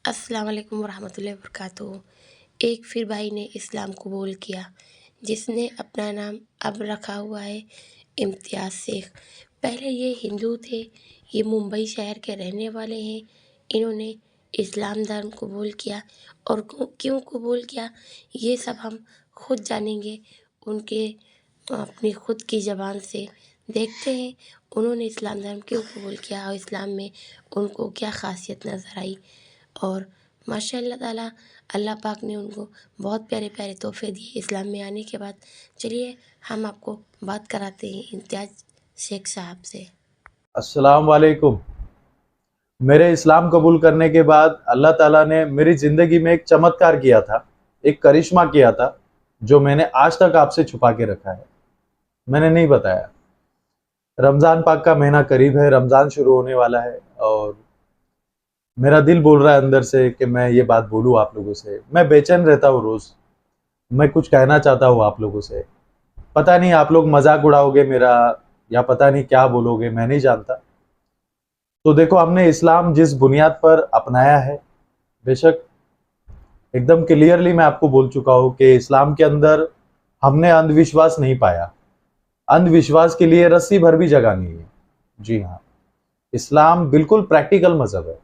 अस्सलाम वालेकुम वरहमतुल्लाहि वबरकातुहू। एक फिर भाई ने इस्लाम कबूल किया, जिसने अपना नाम अब रखा हुआ है इम्तियाज़ शेख। पहले ये हिंदू थे, ये मुंबई शहर के रहने वाले हैं। इन्होंने इस्लाम धर्म कबूल किया और क्यों कबूल किया ये सब हम खुद जानेंगे उनके अपनी खुद की ज़बान से। देखते हैं उन्होंने इस्लाम धर्म क्यों कबूल किया और इस्लाम में उनको क्या ख़ासियत नज़र आई। और माशाअल्लाह ताला अल्लाह पाक ने उनको बहुत प्यारे प्यारे तोहफ़े दिए इस्लाम में आने के बाद। चलिए हम आपको बात कराते हैं इम्तियाज़ शेख साहब से। अस्सलाम वालेकुम। मेरे इस्लाम कबूल करने के बाद अल्लाह ताला ने मेरी ज़िंदगी में एक चमत्कार किया था, एक करिश्मा किया था, जो मैंने आज तक आपसे छुपा के रखा है। मैंने नहीं बताया। रमज़ान पाक का महीना करीब है, रमज़ान शुरू होने वाला है और मेरा दिल बोल रहा है अंदर से कि मैं ये बात बोलूँ आप लोगों से। मैं बेचैन रहता हूँ रोज़, मैं कुछ कहना चाहता हूँ आप लोगों से। पता नहीं आप लोग मज़ाक उड़ाओगे मेरा या पता नहीं क्या बोलोगे, मैं नहीं जानता। तो देखो, हमने इस्लाम जिस बुनियाद पर अपनाया है, बेशक एकदम क्लियरली मैं आपको बोल चुका हूँ कि इस्लाम के अंदर हमने अंधविश्वास नहीं पाया। अंधविश्वास के लिए रस्सी भर भी जगह नहीं है। जी हाँ, इस्लाम बिल्कुल प्रैक्टिकल मजहब है।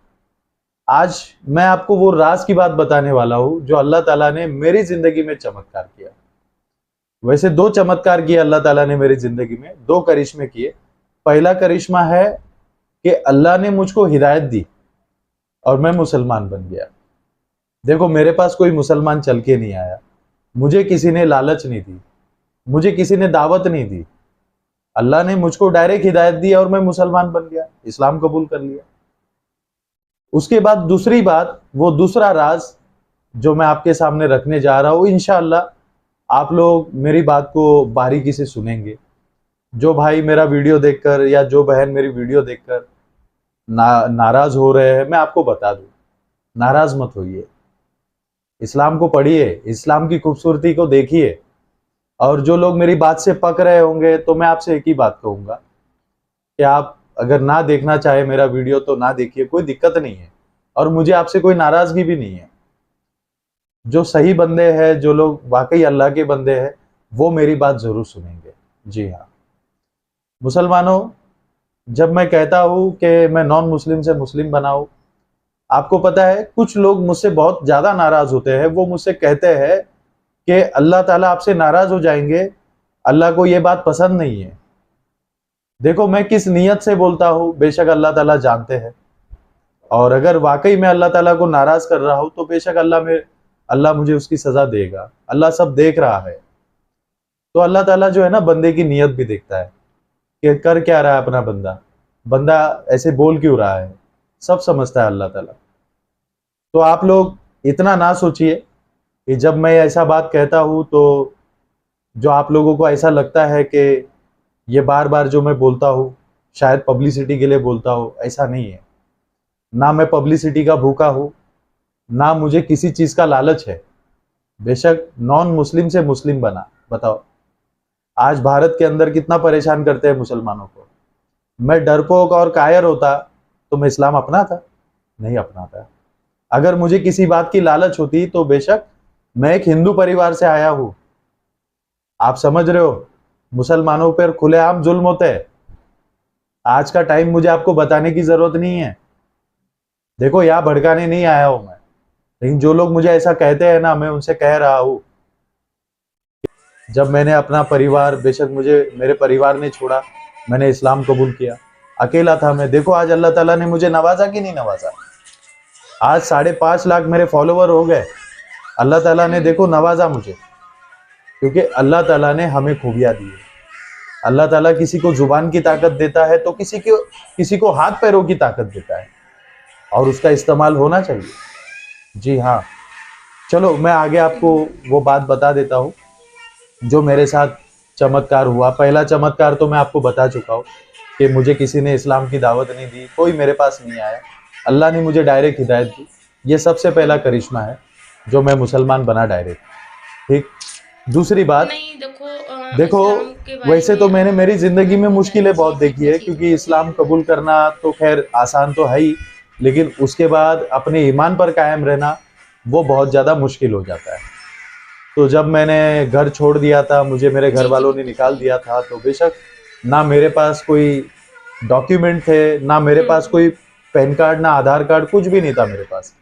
आज मैं आपको वो राज की बात बताने वाला हूँ जो अल्लाह ताला ने मेरी जिंदगी में चमत्कार किया। वैसे दो चमत्कार किए अल्लाह ताला ने मेरी जिंदगी में, दो करिश्मे किए। पहला करिश्मा है कि अल्लाह ने मुझको हिदायत दी और मैं मुसलमान बन गया। देखो, मेरे पास कोई मुसलमान चल के नहीं आया, मुझे किसी ने लालच नहीं दी, मुझे किसी ने दावत नहीं दी। अल्लाह ने मुझको डायरेक्ट हिदायत दी और मैं मुसलमान बन गया, इस्लाम कबूल कर लिया। उसके बाद दूसरी बात, वो दूसरा राज जो मैं आपके सामने रखने जा रहा हूं, इंशाअल्लाह आप लोग मेरी बात को बारीकी से सुनेंगे। जो भाई मेरा वीडियो देखकर या जो बहन मेरी वीडियो देखकर नाराज हो रहे हैं, मैं आपको बता दूं, नाराज मत होइए। इस्लाम को पढ़िए, इस्लाम की खूबसूरती को देखिए। और जो लोग मेरी बात से पक रहे होंगे, तो मैं आपसे एक ही बात कहूंगा कि आप अगर ना देखना चाहे मेरा वीडियो तो ना देखिए, कोई दिक्कत नहीं है और मुझे आपसे कोई नाराजगी भी नहीं है। जो सही बंदे हैं, जो लोग वाकई अल्लाह के बंदे हैं, वो मेरी बात जरूर सुनेंगे। जी हाँ मुसलमानों, जब मैं कहता हूं कि मैं नॉन मुस्लिम से मुस्लिम बनाऊं, आपको पता है कुछ लोग मुझसे बहुत ज्यादा नाराज होते हैं। वो मुझसे कहते हैं कि अल्लाह ताला आपसे नाराज हो जाएंगे, अल्लाह को ये बात पसंद नहीं है। देखो, मैं किस नीयत से बोलता हूँ बेशक अल्लाह ताला जानते हैं, और अगर वाकई मैं अल्लाह ताला को नाराज कर रहा हूँ तो बेशक अल्लाह मुझे उसकी सजा देगा। अल्लाह सब देख रहा है। तो अल्लाह ताला जो है ना, बंदे की नीयत भी देखता है कि कर क्या रहा है अपना बंदा, बंदा ऐसे बोल क्यों रहा है, सब समझता है अल्लाह ताला। तो आप लोग इतना ना सोचिए कि जब मैं ऐसा बात कहता हूं तो जो आप लोगों को ऐसा लगता है कि ये बार बार जो मैं बोलता हूं शायद पब्लिसिटी के लिए बोलता हूं, ऐसा नहीं है। ना मैं पब्लिसिटी का भूखा हूं, ना मुझे किसी चीज का लालच है। बेशक नॉन मुस्लिम से मुस्लिम बना। बताओ, आज भारत के अंदर कितना परेशान करते हैं मुसलमानों को। मैं डरपोक और कायर होता तो मैं इस्लाम अपनाता? नहीं अपनाता। अगर मुझे किसी बात की लालच होती तो बेशक मैं एक हिंदू परिवार से आया हूं। आप समझ रहे हो, मुसलमानों पर खुलेआम जुल्म होते हैं। आज का टाइम मुझे आपको बताने की जरूरत नहीं है। देखो, यहां भड़काने नहीं आया हूं मैं, लेकिन जो लोग मुझे ऐसा कहते हैं ना, मैं उनसे कह रहा हूं, जब मैंने अपना परिवार, बेशक मुझे मेरे परिवार ने छोड़ा, मैंने इस्लाम कबूल किया, अकेला था मैं। देखो आज अल्लाह ताला ने मुझे नवाजा कि नहीं नवाजा। आज 5.5 लाख मेरे फॉलोवर हो गए। अल्लाह ताला ने देखो नवाजा मुझे, क्योंकि अल्लाह ताला ने हमें खूबियां दी है। अल्लाह ताला किसी को जुबान की ताकत देता है तो किसी को हाथ पैरों की ताकत देता है, और उसका इस्तेमाल होना चाहिए। जी हाँ, चलो मैं आगे आपको वो बात बता देता हूँ जो मेरे साथ चमत्कार हुआ। पहला चमत्कार तो मैं आपको बता चुका हूँ कि मुझे किसी ने इस्लाम की दावत नहीं दी, कोई मेरे पास नहीं आया, अल्लाह ने मुझे डायरेक्ट हिदायत दी। ये सबसे पहला करिश्मा है जो मैं मुसलमान बना डायरेक्ट। ठीक, दूसरी बात, नहीं देखो इस्लाम के बारे वैसे तो में मैंने मेरी जिंदगी में बहुत मुश्किलें बहुत अच्छी देखी है, चीज़ें क्योंकि बताई। इस्लाम कबूल करना तो खैर आसान तो है ही, लेकिन उसके बाद अपने ईमान पर कायम रहना वो बहुत ज़्यादा मुश्किल हो जाता है। तो जब मैंने घर छोड़ दिया था, मुझे मेरे घर जी, जी, वालों ने निकाल बताइए। दिया था, तो बेशक ना मेरे पास कोई डॉक्यूमेंट थे, ना मेरे हुँ, पास हुँ। कोई पैन कार्ड, ना आधार कार्ड, कुछ भी नहीं था मेरे पास।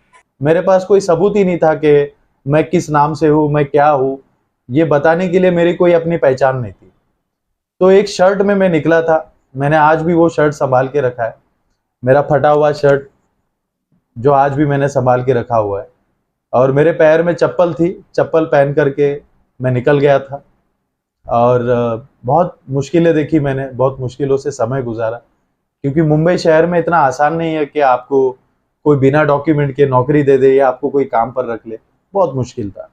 मेरे पास कोई सबूत ही नहीं था कि मैं किस नाम से हूँ, मैं क्या हूँ, ये बताने के लिए मेरी कोई अपनी पहचान नहीं थी। तो एक शर्ट में मैं निकला था, मैंने आज भी वो शर्ट सँभाल के रखा है। मेरा फटा हुआ शर्ट जो आज भी मैंने सँभाल के रखा हुआ है, और मेरे पैर में चप्पल थी, चप्पल पहन कर के मैं निकल गया था। और बहुत मुश्किलें देखी मैंने, बहुत मुश्किलों से समय गुज़ारा, क्योंकि मुंबई शहर में इतना आसान नहीं है कि आपको कोई बिना डॉक्यूमेंट के नौकरी दे दे या आपको कोई काम पर रख ले, बहुत मुश्किल था।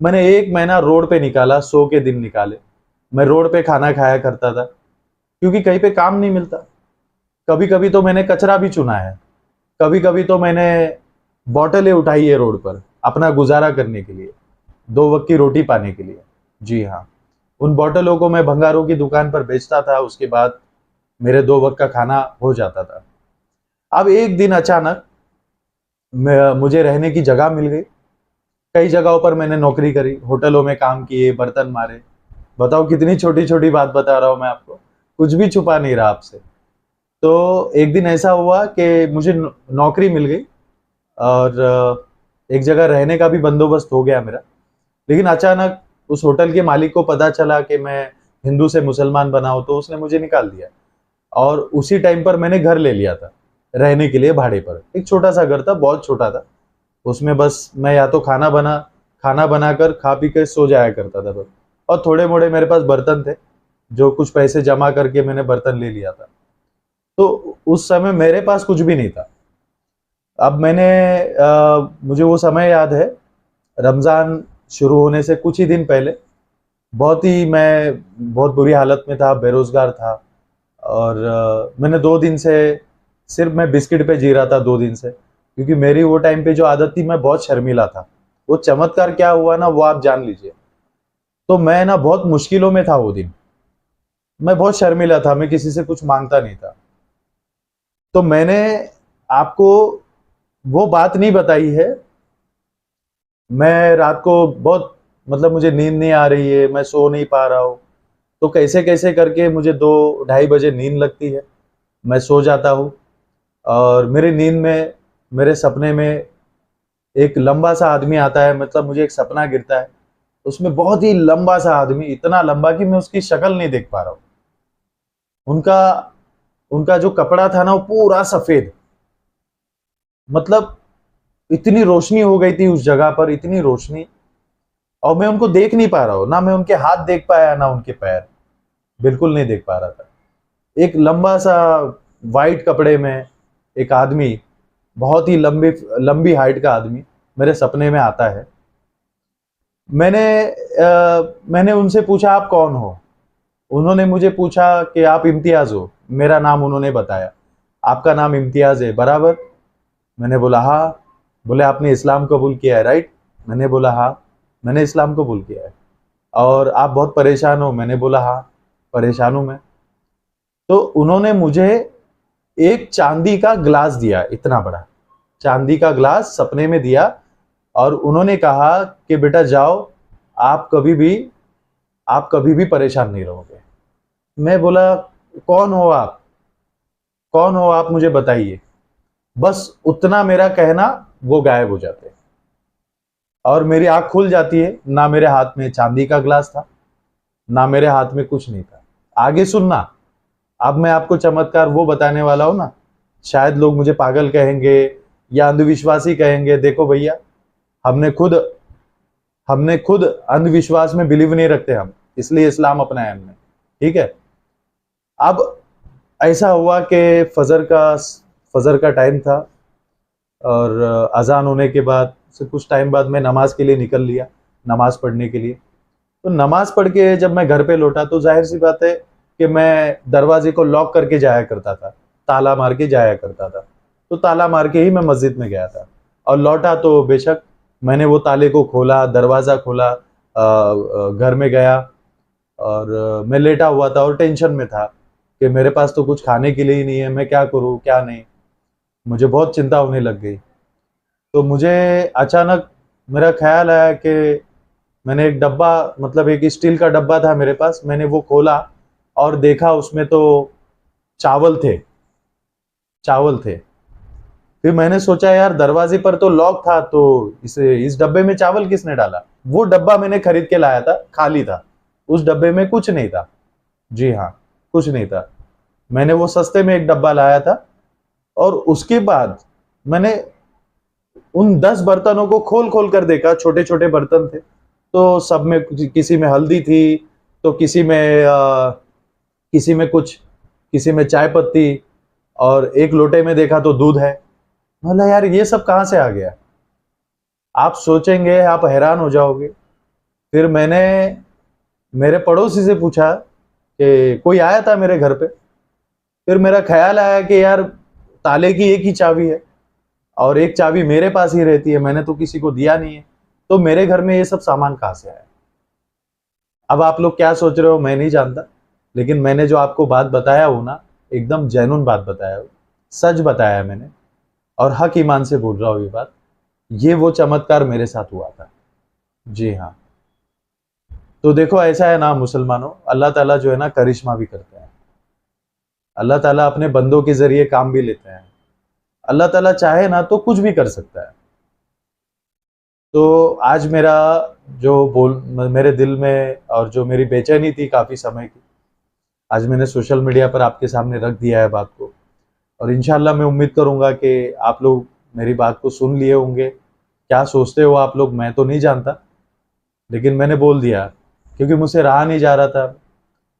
मैंने 1 महीना रोड पे निकाला, 100 के दिन निकाले। मैं रोड पे खाना खाया करता था, क्योंकि कहीं पे काम नहीं मिलता। कभी-कभी तो मैंने कचरा भी चुना है, कभी-कभी तो मैंने बॉटलें उठाई है रोड पर, अपना गुज़ारा करने के लिए, 2 वक़्त की रोटी पाने के लिए। जी हाँ, उन बॉटलों को मैं भंगारों की दुकान पर बेचता था, उसके बाद मेरे 2 वक़्त का खाना हो जाता था। अब एक दिन अचानक मुझे रहने की जगह मिल गई। कई जगहों पर मैंने नौकरी करी, होटलों में काम किए, बर्तन मारे। बताओ कितनी छोटी-छोटी बात बता रहा हूँ मैं आपको, कुछ भी छुपा नहीं रहा आपसे। तो एक दिन ऐसा हुआ कि मुझे नौकरी मिल गई, और एक जगह रहने का भी बंदोबस्त हो गया मेरा। लेकिन अचानक उस होटल के मालिक को पता चला कि मैं हिंदू से मुसलमान बना हूँ, तो उसने मुझे निकाल दिया। और उसी टाइम पर मैंने घर ले लिया था, रहने के लिए भाड़े पर। एक छोटा-सा घर था, बहुत छोटा था। उसमें बस मैं या तो खाना बनाकर खा पी के सो जाया करता था बस। और थोड़े-मोड़े मेरे पास बर्तन थे, जो कुछ पैसे जमा करके मैंने बर्तन ले लिया था। तो उस समय मेरे पास कुछ भी नहीं था। अब मुझे वो समय याद है, रमज़ान शुरू होने से कुछ ही दिन पहले मैं बहुत बुरी हालत में था, बेरोज़गार था। और मैंने 2 दिन से सिर्फ़ मैं बिस्किट पे जी रहा था 2 दिन से, क्योंकि मेरी वो टाइम पे जो आदत थी, मैं बहुत शर्मीला था। वो चमत्कार क्या हुआ ना, वो आप जान लीजिए। तो मैं ना बहुत मुश्किलों में था वो दिन। मैं बहुत शर्मीला था, मैं किसी से कुछ माँगता नहीं था। तो मैंने आपको वो बात नहीं बताई है। मैं रात को बहुत, मतलब मुझे नींद नहीं आ रही है, मैं सो नहीं पा रहा हूँ। तो कैसे-कैसे करके मुझे 2 ढाई बजे नींद लगती है। मैं सो जाता हूँ, और मेरी नींद में, मेरे सपने में एक लंबा-सा आदमी आता है, मतलब मुझे एक सपना गिरता है। उसमें बहुत ही लंबा-सा आदमी, इतना लंबा कि मैं उसकी शक्ल नहीं देख पा रहा हूँ। उनका उनका जो कपड़ा था ना, वो पूरा सफ़ेद, मतलब इतनी रोशनी हो गई थी उस जगह पर, इतनी रोशनी, और मैं उनको देख नहीं पा रहा हूँ। ना मैं उनके हाथ देख पाया, ना उनके पैर, बिल्कुल नहीं देख पा रहा था। एक लंबा-सा व्हाइट कपड़े में एक आदमी, बहुत ही लंबी लंबी हाइट का आदमी मेरे सपने में आता है। मैंने उनसे पूछा, आप कौन हो? उन्होंने मुझे पूछा कि आप इम्तियाज़ हो। मेरा नाम उन्होंने बताया। आपका नाम इम्तियाज़ है, बराबर? मैंने बोला हाँ। बोले आपने इस्लाम कबूल किया है, राइट? मैंने बोला हाँ, मैंने इस्लाम कबूल किया है। और आप बहुत परेशान हो? मैंने बोला हाँ, परेशान हूँ मैं। तो उन्होंने मुझे एक चांदी का ग्लास दिया, इतना बड़ा चांदी का ग्लास सपने में दिया, और उन्होंने कहा कि बेटा जाओ, आप कभी भी आप कभी भी परेशान नहीं रहोगे। मैं बोला, कौन हो आप? कौन हो आप, मुझे बताइए। बस उतना मेरा कहना, वो गायब हो जाते हैं, और मेरी आँख खुल जाती है। ना मेरे हाथ में चांदी का ग्लास था, ना मेरे हाथ में कुछ नहीं था। आगे सुनना, अब मैं आपको चमत्कार वो बताने वाला हूँ ना, शायद लोग मुझे पागल कहेंगे या अंधविश्वासी कहेंगे। देखो भैया, हमने खुद हमने खुद अंधविश्वास में बिलीव नहीं रखते हम, इसलिए इस्लाम अपनाया हमने, ठीक है? अब ऐसा हुआ कि फजर का टाइम था, और अजान होने के बाद से कुछ टाइम बाद मैं नमाज के लिए निकल लिया, नमाज पढ़ने के लिए। तो नमाज पढ़ के जब मैं घर पे लौटा, तो जाहिर सी बात है कि मैं दरवाजे को लॉक करके जाया करता था, ताला मार के जाया करता था। तो ताला मार के ही मैं मस्जिद में गया था, और लौटा तो बेशक मैंने वो ताले को खोला, दरवाज़ा खोला, घर में गया, और मैं लेटा हुआ था और टेंशन में था कि मेरे पास तो कुछ खाने के लिए ही नहीं है, मैं क्या करूँ क्या नहीं। मुझे बहुत चिंता होने लग गई। तो मुझे अचानक मेरा ख्याल आया कि मैंने एक डब्बा, मतलब एक स्टील का डब्बा था मेरे पास, मैंने वो खोला और देखा उसमें तो चावल थे, चावल थे। फिर मैंने सोचा यार दरवाजे पर तो लॉक था, तो इस डब्बे में चावल किसने डाला? वो डब्बा मैंने खरीद के लाया था, खाली था, उस डब्बे में कुछ नहीं था। जी हाँ, कुछ नहीं था। मैंने वो सस्ते में एक डब्बा लाया था और उसके बाद मैंने उन 10 बर्तनों को खोल खोल कर देखा, छोटे छोटे बर्तन थे। तो सब में किसी में हल्दी थी, तो किसी में कुछ, किसी में चाय पत्ती, और एक लोटे में देखा तो दूध है। बोला यार ये सब कहाँ से आ गया? आप सोचेंगे, आप हैरान हो जाओगे। फिर मैंने मेरे पड़ोसी से पूछा कि कोई आया था मेरे घर पे। फिर मेरा ख्याल आया कि यार ताले की एक ही चाबी है और एक चाबी मेरे पास ही रहती है, मैंने तो किसी को दिया नहीं है, तो मेरे घर में ये सब सामान कहाँ से आया? अब आप लोग क्या सोच रहे हो मैं नहीं जानता, लेकिन मैंने जो आपको बात बताया हो ना, एकदम जेन्युइन बात बताया हो, सच बताया मैंने, और हक ईमान से बोल रहा हूँ ये बात। ये वो चमत्कार मेरे साथ हुआ था। जी हाँ। तो देखो ऐसा है ना मुसलमानों, अल्लाह ताला जो है ना करिश्मा भी करते हैं। अल्लाह ताला अपने बंदों के जरिए काम भी लेते हैं। अल्लाह ताला चाहे ना तो कुछ भी कर सकता है। तो आज मेरे दिल में और जो मेरी बेचैनी थी काफी समय की, आज मैंने सोशल मीडिया पर आपके सामने रख दिया है बात को। और इंशाल्लाह मैं उम्मीद करूंगा कि आप लोग मेरी बात को सुन लिए होंगे। क्या सोचते हो आप लोग मैं तो नहीं जानता, लेकिन मैंने बोल दिया क्योंकि मुझसे रहा नहीं जा रहा था।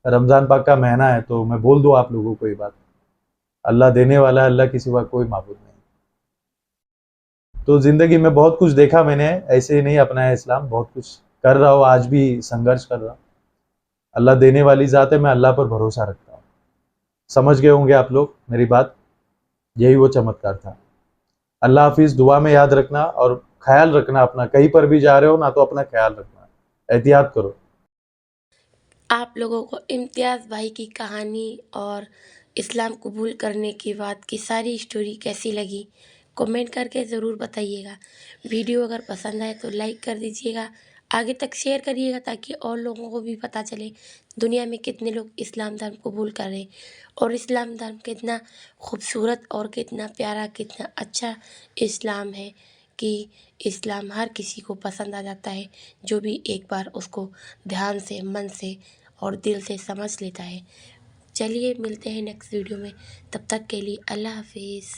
रमजान पाक का महीना है तो मैं बोल दूं आप लोगों को ये बात। अल्लाह देने वाला है, अल्लाह के सिवा कोई माबूद नहीं। तो जिंदगी में बहुत कुछ देखा मैंने, ऐसे ही नहीं अपनाया इस्लाम, बहुत कुछ कर रहा हूँ, आज भी संघर्ष कर रहा हूँ। अल्लाह देने वाली ज़ात है, मैं अल्लाह पर भरोसा रखता हूँ। समझ गए होंगे आप लोग मेरी बात, यही वो चमत्कार था। अल्लाह हाफिज़, दुआ में याद रखना और ख्याल रखना अपना, कहीं पर भी जा रहे हो ना तो अपना ख्याल रखना, एहतियात करो। आप लोगों को इम्तियाज़ भाई की कहानी और इस्लाम कबूल करने के बाद की सारी स्टोरी कैसी लगी, कमेंट करके ज़रूर बताइएगा। वीडियो अगर पसंद आए तो लाइक कर दीजिएगा, आगे तक शेयर करिएगा ताकि और लोगों को भी पता चले दुनिया में कितने लोग इस्लाम धर्म कबूल कर रहे हैं और इस्लाम धर्म कितना खूबसूरत और कितना प्यारा, कितना अच्छा इस्लाम है कि इस्लाम हर किसी को पसंद आ जाता है जो भी एक बार उसको ध्यान से, मन से और दिल से समझ लेता है। चलिए मिलते हैं नेक्स्ट वीडियो में, तब तक के लिए अल्लाह हाफिज़।